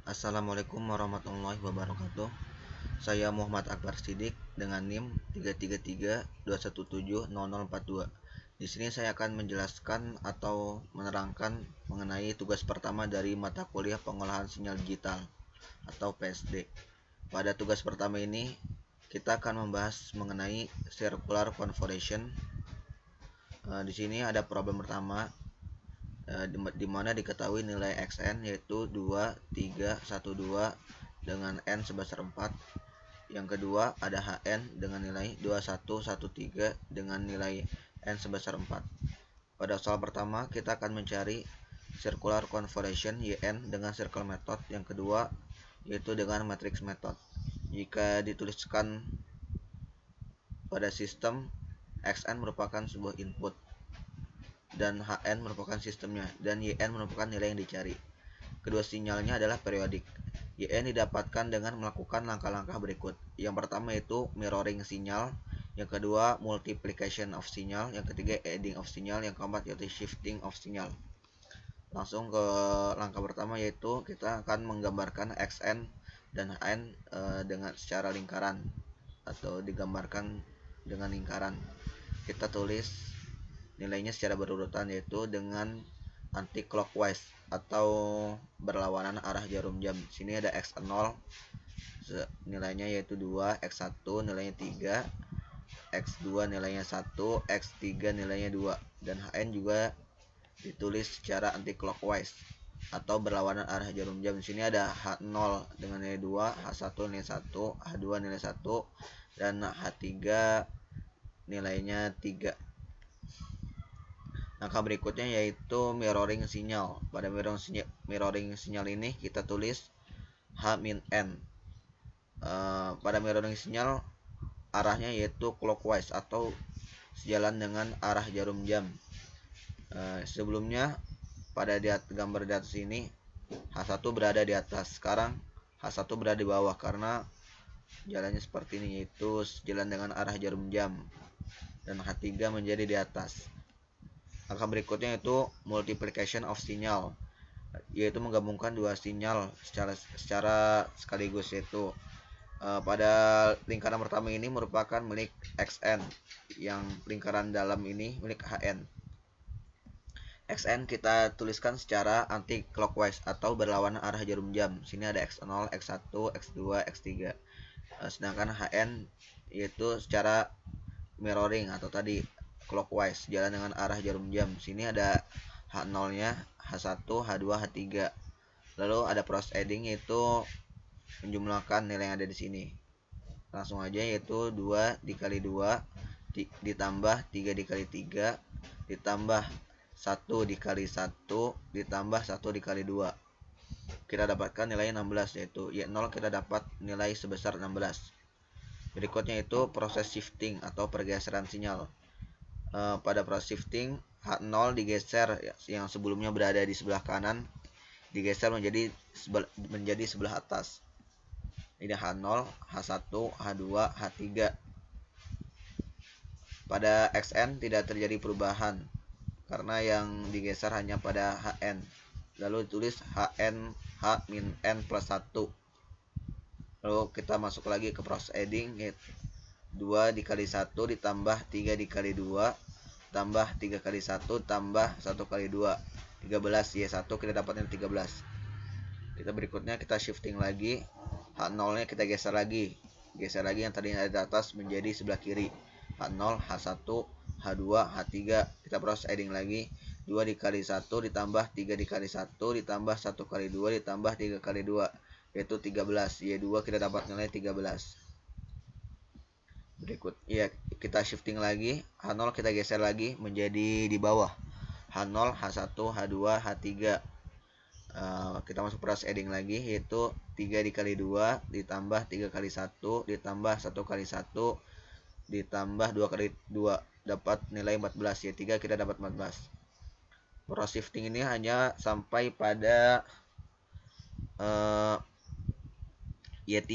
Assalamualaikum warahmatullahi wabarakatuh. Saya Muhammad Akbar Sidik dengan NIM 33321700042. Di sini saya akan menjelaskan atau menerangkan mengenai tugas pertama dari mata kuliah pengolahan sinyal digital atau PSD. Pada tugas pertama ini kita akan membahas mengenai circular convolution. Di sini ada problem pertama, di mana diketahui nilai xn yaitu 2312 dengan n sebesar 4. Yang kedua ada hn dengan nilai 2113 dengan nilai n sebesar 4. Pada soal pertama kita akan mencari circular convolution yn dengan circle method. Yang kedua yaitu dengan matrix method. Jika dituliskan pada sistem, xn merupakan sebuah input dan hn merupakan sistemnya, dan yn merupakan nilai yang dicari. Kedua sinyalnya adalah periodik. Yn didapatkan dengan melakukan langkah-langkah berikut. Yang pertama yaitu mirroring sinyal, yang kedua multiplication of sinyal, yang ketiga adding of sinyal, yang keempat yaitu shifting of sinyal. Langsung ke langkah pertama, yaitu kita akan menggambarkan xn dan hn dengan secara lingkaran atau digambarkan dengan lingkaran. Kita tulis nilainya secara berurutan, yaitu dengan anti clockwise atau berlawanan arah jarum jam. Sini ada x0 nilainya yaitu 2, x1 nilainya 3, x2 nilainya 1, x3 nilainya 2, dan hn juga ditulis secara anti clockwise atau berlawanan arah jarum jam. Di sini ada h0 dengan nilai 2, h1 nilai 1, h2 nilai 1, dan h3 nilainya 3. Langkah berikutnya yaitu mirroring sinyal. Pada mirroring sinyal ini kita tulis h-n. Pada mirroring sinyal arahnya yaitu clockwise atau sejalan dengan arah jarum jam. Sebelumnya pada gambar di atas ini h1 berada di atas, sekarang h1 berada di bawah karena jalannya seperti ini, yaitu sejalan dengan arah jarum jam, dan h3 menjadi di atas. Langkah berikutnya yaitu multiplication of sinyal, yaitu menggabungkan dua sinyal secara sekaligus, yaitu pada lingkaran pertama ini merupakan milik xn, yang lingkaran dalam ini milik hn. Xn kita tuliskan secara anti clockwise atau berlawanan arah jarum jam. Sini ada x0, x1, x2, x3. Sedangkan hn yaitu secara mirroring atau tadi clockwise, jalan dengan arah jarum jam. Sini ada h0-nya, h1, h2, h3. Lalu ada cross adding, yaitu menjumlahkan nilai yang ada di sini. Langsung aja, yaitu 2 dikali 2 ditambah 3 dikali 3 ditambah 1 dikali 1 ditambah 1 dikali 2. Kita dapatkan nilai 16, yaitu Y0 kita dapat nilai sebesar 16. Berikutnya itu proses shifting atau pergeseran sinyal. Pada proses shifting, H0 digeser, yang sebelumnya berada di sebelah kanan digeser menjadi sebelah atas. Ini H0, H1, H2, H3. Pada xn tidak terjadi perubahan karena yang digeser hanya pada hn. Lalu tulis hn h-n plus 1. Lalu kita masuk lagi ke proses adding, yaitu 2 dikali 1 ditambah 3 dikali 2 tambah 3 kali 1 tambah 1 kali 2, 13. Y1 kita dapatnya 13. Kita berikutnya kita shifting lagi, H0 nya kita geser lagi yang tadinya ada di atas menjadi sebelah kiri. H0, H1, H2, H3. Kita proses adding lagi, 2 dikali 1 ditambah 3 dikali 1 ditambah 1 kali 2 ditambah 3 kali 2, yaitu 13. Y2 kita dapat nilai 13. Berikut ya, kita shifting lagi, H0 kita geser lagi menjadi di bawah, H0, H1, H2, H3. Kita masuk proses adding lagi, yaitu 3 dikali 2 ditambah 3 kali 1 ditambah 1 kali 1 ditambah 2 kali 2, dapat nilai 14. Y3 kita dapat 14. Proses shifting ini hanya sampai pada Y3,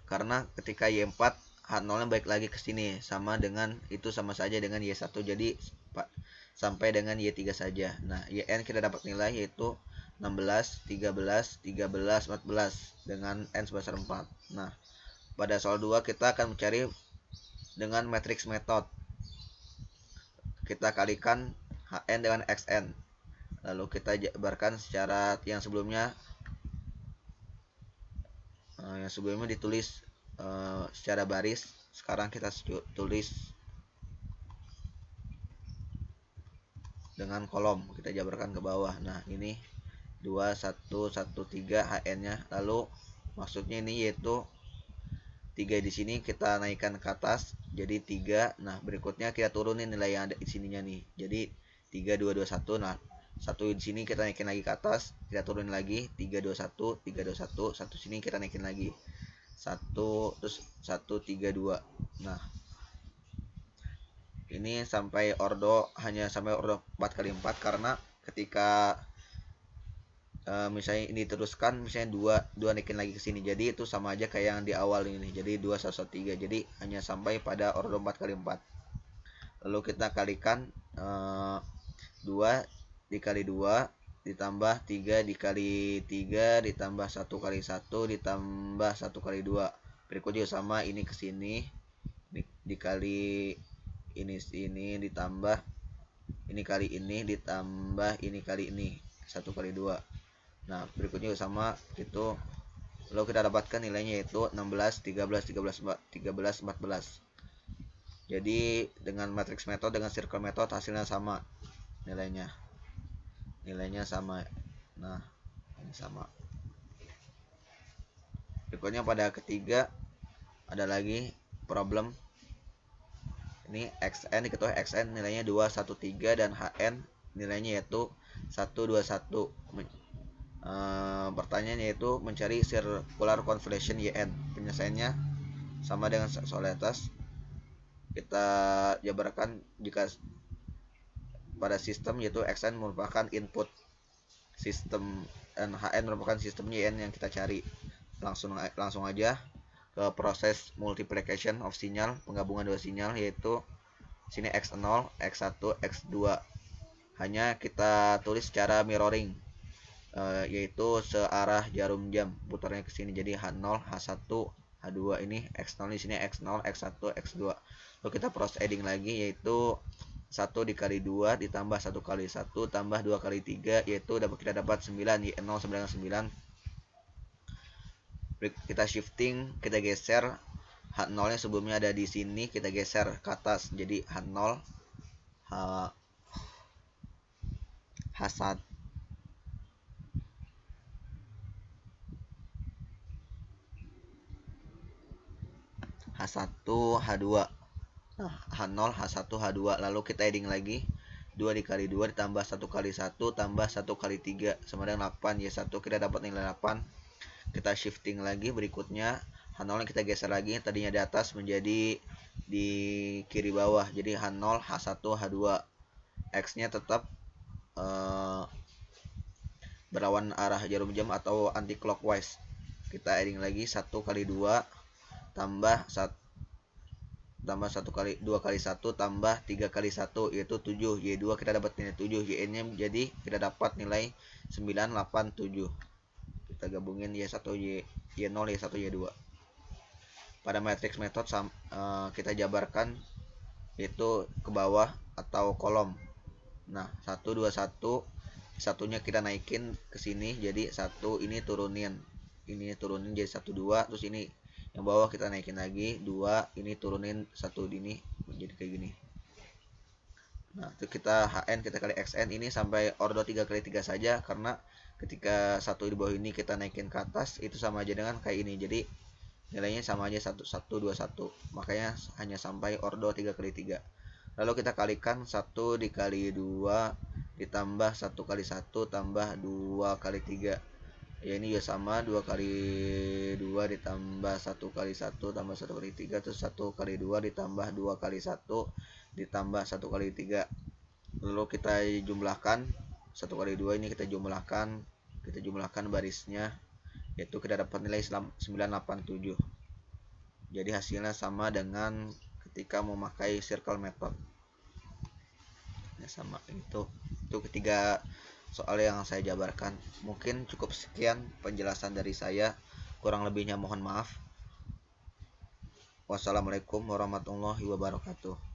karena ketika Y4 H0 nya balik lagi ke sini, sama saja dengan Y1, jadi sampai dengan Y3 saja. Nah, Yn kita dapat nilai yaitu 16, 13, 13, 14 dengan n sebesar 4. Nah, pada soal 2 kita akan mencari dengan matrix method. Kita kalikan Hn dengan Xn. Lalu kita jabarkan secara yang sebelumnya ditulis secara baris. Sekarang kita tulis dengan kolom, kita jabarkan ke bawah. Nah, ini 2 1 1 3 Hn-nya. Lalu maksudnya ini yaitu 3 di sini kita naikkan ke atas jadi 3. Nah, berikutnya kita turunin nilai yang ada di sininya nih. Jadi 3 2 2 1. Nah, 1 di sini kita naikin lagi ke atas, kita turunin lagi 3 2 1 3 2 1. 1 sini kita naikin lagi 1 terus 1 3 2. Nah, ini hanya sampai ordo 4 kali 4 karena ketika misalnya ini teruskan, misalnya 2 naikin lagi ke sini, jadi itu sama aja kayak yang di awal ini, jadi 2 1 1 3, jadi hanya sampai pada ordo 4 kali 4. Lalu kita kalikan 2 dikali 2 ditambah 3 dikali 3 ditambah 1 kali 1 ditambah 1 kali 2. Berikutnya sama, ini ke sini dikali ini ditambah ini kali ini ditambah ini kali ini 1 kali 2. Nah, berikutnya sama gitu. Lalu kita dapatkan nilainya yaitu 16, 13, 13, 14. Jadi dengan matrix method dengan circle method hasilnya sama nilainya. Nilainya sama. Nah, ini sama. Berikutnya pada ketiga ada lagi problem. Ini Xn diketahui Xn nilainya 213 dan Hn nilainya yaitu 121. Pertanyaan yaitu mencari circular convolution YN. Penyelesaiannya sama dengan soal atas. Kita jabarkan jika pada sistem yaitu Xn merupakan input sistem dan Hn merupakan sistemnya YN yang kita cari. Langsung aja ke proses multiplication of sinyal, penggabungan dua sinyal, yaitu sini X0, X1, X2. Hanya kita tulis secara mirroring, yaitu searah jarum jam putarnya ke sini, jadi H0 H1 H2. Ini X0 di sini X0 X1 X2. Lalu kita proses adding lagi, yaitu 1 dikali 2 ditambah 1 kali 1 tambah 2 kali 3, yaitu kita dapat 9, Y0 sama dengan 9. Kita shifting, kita geser H0 nya sebelumnya ada di sini, kita geser ke atas jadi H0 H1 H1 H2. Nah, H0 H1 H2. Lalu kita adding lagi 2 dikali 2 ditambah 1 kali 1 tambah 1 kali 3 sama dengan 8. Y1 kita dapat nilai 8. Kita shifting lagi, berikutnya H0 nya kita geser lagi, tadinya di atas menjadi di kiri bawah, jadi H0 H1 H2. X nya tetap berlawan arah jarum jam atau anti clockwise. Kita adding lagi 1 kali 2 tambah 1 kali 2 kali 1 tambah 3 kali 1, yaitu 7. Y2 kita dapat nilai 7. Yn nya jadi kita dapat nilai 987. Kita gabungin Y1 Y0 Y1 Y2. Pada matrix method kita jabarkan itu ke bawah atau kolom. Nah, 1 2 1, satunya kita naikin ke sini jadi 1, ini turunin jadi 1 2, terus ini yang bawah kita naikin lagi 2, ini turunin 1 ini jadi kayak gini. Nah, itu kita Hn kita kali Xn ini sampai ordo 3 kali 3 saja, karena ketika 1 di bawah ini kita naikin ke atas itu sama aja dengan kayak ini, jadi nilainya sama aja 1 1 2 1, makanya hanya sampai ordo 3 kali 3. Lalu kita kalikan 1 dikali 2 ditambah 1 kali 1 tambah 2 kali 3. Ya, ini juga sama, 2 kali 2 ditambah 1 kali 1 tambah 1 kali 3, terus 1 kali 2 ditambah 2 kali 1 ditambah 1 kali 3. Lalu kita jumlahkan 1 kali 2 ini kita jumlahkan barisnya, yaitu kita dapat nilai 987. Jadi hasilnya sama dengan ketika memakai circle method. Ya, sama itu ketiga soal yang saya jabarkan. Mungkin cukup sekian penjelasan dari saya, kurang lebihnya mohon maaf. Wassalamualaikum warahmatullahi wabarakatuh.